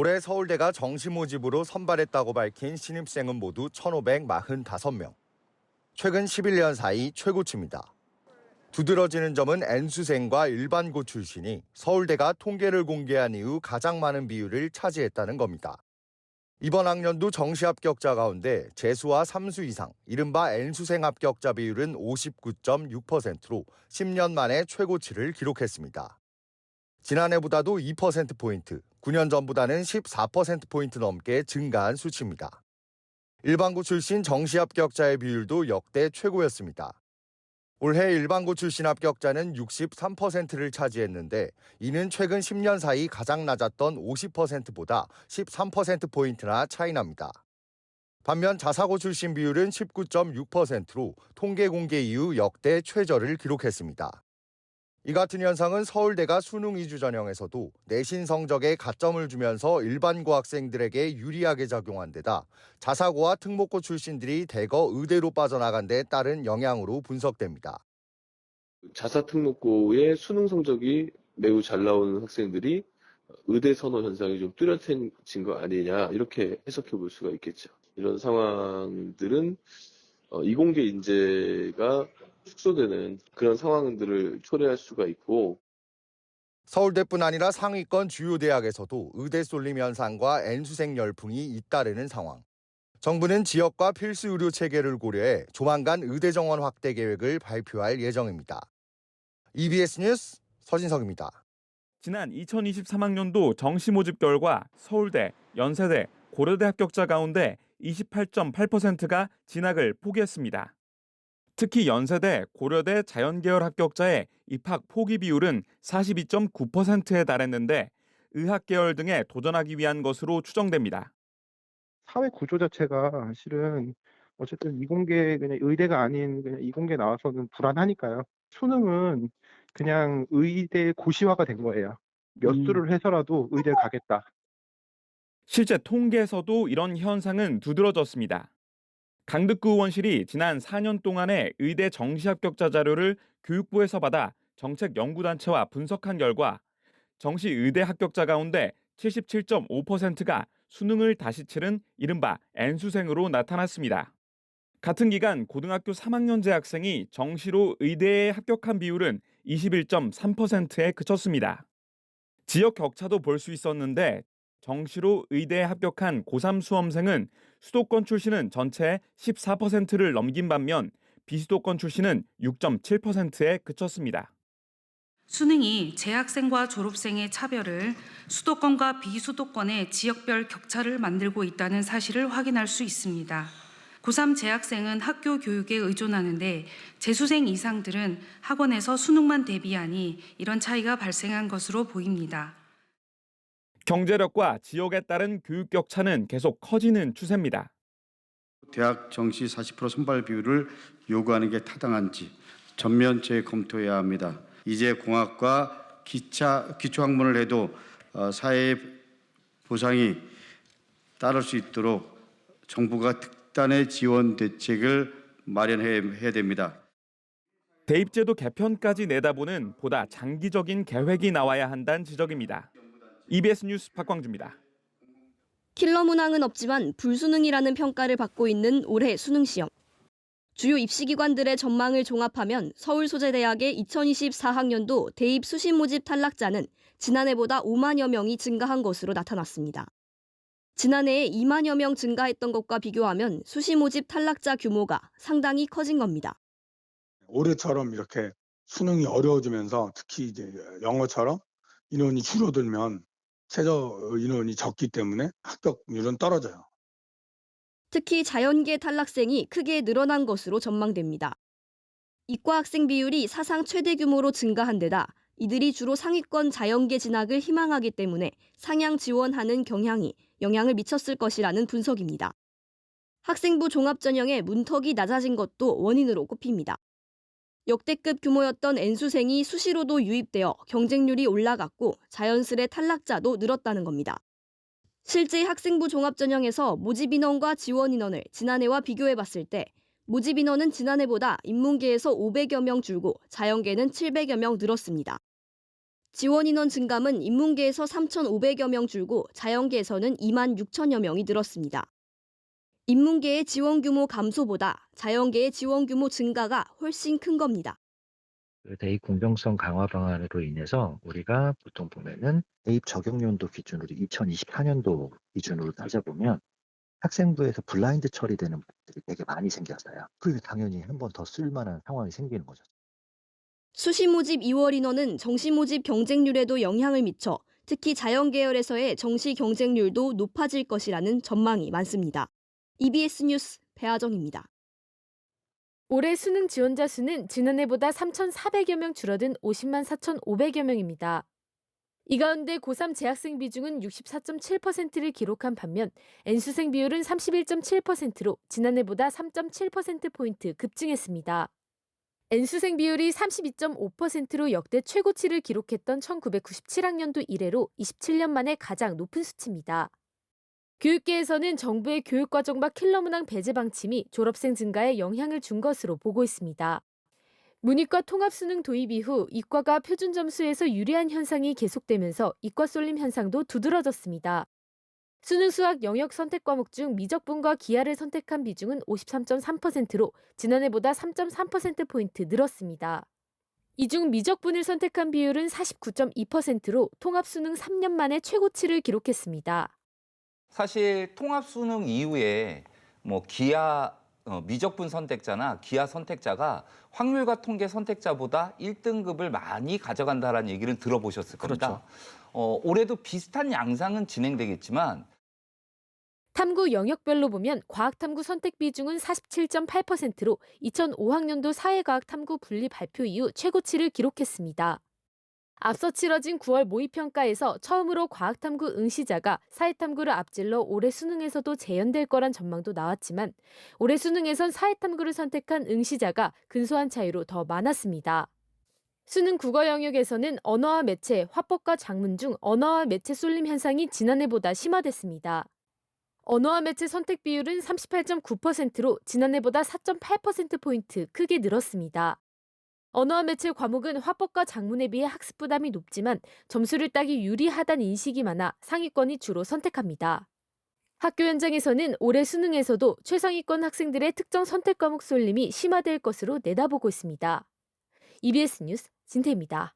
올해 서울대가 정시 모집으로 선발했다고 밝힌 신입생은 모두 1,545명. 최근 11년 사이 최고치입니다. 두드러지는 점은 N수생과 일반고 출신이 서울대가 통계를 공개한 이후 가장 많은 비율을 차지했다는 겁니다. 이번 학년도 정시 합격자 가운데 재수와 3수 이상, 이른바 N수생 합격자 비율은 59.6%로 10년 만에 최고치를 기록했습니다. 지난해보다도 2%포인트, 9년 전보다는 14%포인트 넘게 증가한 수치입니다. 일반고 출신 정시 합격자의 비율도 역대 최고였습니다. 올해 일반고 출신 합격자는 63%를 차지했는데 이는 최근 10년 사이 가장 낮았던 50%보다 13%포인트나 차이 납니다. 반면 자사고 출신 비율은 19.6%로 통계 공개 이후 역대 최저를 기록했습니다. 이 같은 현상은 서울대가 수능 위주 전형에서도 내신 성적에 가점을 주면서 일반고 학생들에게 유리하게 작용한 데다 자사고와 특목고 출신들이 대거 의대로 빠져나간 데 따른 영향으로 분석됩니다. 자사 특목고의 수능 성적이 매우 잘 나오는 학생들이 의대 선호 현상이 좀 뚜렷해진 거 아니냐 이렇게 해석해 볼 수가 있겠죠. 이런 상황들은 이공계 인재가 축소되는 그런 상황들을 초래할 수가 있고, 서울대뿐 아니라 상위권 주요 대학에서도 의대 쏠림 현상과 N수생 열풍이 잇따르는 상황. 정부는 지역과 필수 의료 체계를 고려해 조만간 의대 정원 확대 계획을 발표할 예정입니다. EBS 뉴스 서진석입니다. 지난 2023학년도 정시 모집 결과 서울대, 연세대, 고려대 합격자 가운데 28.8%가 진학을 포기했습니다. 특히 연세대, 고려대 자연계열 합격자의 입학 포기 비율은 42.9%에 달했는데 의학계열 등에 도전하기 위한 것으로 추정됩니다. 사회 구조 자체가 실은 어쨌든 이공계 그냥 의대가 아닌 그냥 이공계 나와서는 불안하니까요. 수능은 그냥 의대 고시화가 된 거예요. 몇 수를 해서라도 의대를 가겠다. 실제 통계에서도 이런 현상은 두드러졌습니다. 강득구 의원실이 지난 4년 동안의 의대 정시 합격자 자료를 교육부에서 받아 정책연구단체와 분석한 결과 정시 의대 합격자 가운데 77.5%가 수능을 다시 치른 이른바 N수생으로 나타났습니다. 같은 기간 고등학교 3학년 재학생이 정시로 의대에 합격한 비율은 21.3%에 그쳤습니다. 지역 격차도 볼 수 있었는데 정시로 의대에 합격한 고3 수험생은 수도권 출신은 전체의 14%를 넘긴 반면 비수도권 출신은 6.7%에 그쳤습니다. 수능이 재학생과 졸업생의 차별을 수도권과 비수도권의 지역별 격차를 만들고 있다는 사실을 확인할 수 있습니다. 고3 재학생은 학교 교육에 의존하는데 재수생 이상들은 학원에서 수능만 대비하니 이런 차이가 발생한 것으로 보입니다. 경제력과 지역에 따른 교육 격차는 계속 커지는 추세입니다. 대학 정시 40% 선발 비율을 요구하는 게 타당한지 전면 재검토해야 합니다. 이제 공학과 기초학문을 해도 사회 보상이 따를 수 있도록 정부가 특단의 지원 대책을 마련해야 됩니다. 대입제도 개편까지 내다보는 보다 장기적인 계획이 나와야 한다는 지적입니다. EBS 뉴스 박광주입니다. 킬러 문항은 없지만 불수능이라는 평가를 받고 있는 올해 수능시험. 주요 입시기관들의 전망을 종합하면 서울소재대학의 2024학년도 대입 수시 모집 탈락자는 지난해보다 5만여 명이 증가한 것으로 나타났습니다. 지난해에 2만여 명 증가했던 것과 비교하면 수시 모집 탈락자 규모가 상당히 커진 겁니다. 올해처럼 이렇게 수능이 어려워지면서 특히 이제 영어처럼 인원이 줄어들면 최저 인원이 적기 때문에 합격률은 떨어져요. 특히 자연계 탈락생이 크게 늘어난 것으로 전망됩니다. 이과 학생 비율이 사상 최대 규모로 증가한 데다 이들이 주로 상위권 자연계 진학을 희망하기 때문에 상향 지원하는 경향이 영향을 미쳤을 것이라는 분석입니다. 학생부 종합전형의 문턱이 낮아진 것도 원인으로 꼽힙니다. 역대급 규모였던 N수생이 수시로도 유입되어 경쟁률이 올라갔고 자연스레 탈락자도 늘었다는 겁니다. 실제 학생부 종합전형에서 모집 인원과 지원 인원을 지난해와 비교해봤을 때 모집 인원은 지난해보다 인문계에서 500여 명 줄고 자연계는 700여 명 늘었습니다. 지원 인원 증감은 인문계에서 3,500여 명 줄고 자연계에서는 2만 6천여 명이 늘었습니다. 인문계의 지원 규모 감소보다 자연계의 지원 규모 증가가 훨씬 큰 겁니다. 대입 공정성 강화 방안으로 인해서 우리가 보통 보면은 대입 적용연도 기준으로 2024년도 기준으로 따져보면 학생부에서 블라인드 처리되는 분들이 되게 많이 생겼어요. 그게 당연히 한 번 더 쓸만한 상황이 생기는 거죠. 수시 모집 2월 인원은 정시 모집 경쟁률에도 영향을 미쳐 특히 자연 계열에서의 정시 경쟁률도 높아질 것이라는 전망이 많습니다. EBS 뉴스 배아정입니다. 올해 수능 지원자 수는 지난해보다 3,400여 명 줄어든 50만 4,500여 명입니다. 이 가운데 고3 재학생 비중은 64.7%를 기록한 반면 N수생 비율은 31.7%로 지난해보다 3.7%포인트 급증했습니다. N수생 비율이 32.5%로 역대 최고치를 기록했던 1997학년도 이래로 27년 만에 가장 높은 수치입니다. 교육계에서는 정부의 교육과정과 킬러문항 배제 방침이 졸업생 증가에 영향을 준 것으로 보고 있습니다. 문이과 통합수능 도입 이후 이과가 표준 점수에서 유리한 현상이 계속되면서 이과 쏠림 현상도 두드러졌습니다. 수능 수학 영역 선택 과목 중 미적분과 기하를 선택한 비중은 53.3%로 지난해보다 3.3%포인트 늘었습니다. 이 중 미적분을 선택한 비율은 49.2%로 통합수능 3년 만에 최고치를 기록했습니다. 사실 통합수능 이후에 미적분 선택자나 기하 선택자가 확률과 통계 선택자보다 1등급을 많이 가져간다는 얘기를 들어보셨을 겁니다. 그렇죠. 올해도 비슷한 양상은 진행되겠지만 탐구 영역별로 보면 과학탐구 선택 비중은 47.8%로 2005학년도 사회과학 탐구 분리 발표 이후 최고치를 기록했습니다. 앞서 치러진 9월 모의평가에서 처음으로 과학탐구 응시자가 사회탐구를 앞질러 올해 수능에서도 재현될 거란 전망도 나왔지만 올해 수능에선 사회탐구를 선택한 응시자가 근소한 차이로 더 많았습니다. 수능 국어 영역에서는 언어와 매체, 화법과 작문 중 언어와 매체 쏠림 현상이 지난해보다 심화됐습니다. 언어와 매체 선택 비율은 38.9%로 지난해보다 4.8%포인트 크게 늘었습니다. 언어와 매체 과목은 화법과 작문에 비해 학습 부담이 높지만 점수를 따기 유리하다는 인식이 많아 상위권이 주로 선택합니다. 학교 현장에서는 올해 수능에서도 최상위권 학생들의 특정 선택 과목 쏠림이 심화될 것으로 내다보고 있습니다. EBS 뉴스 진태입니다.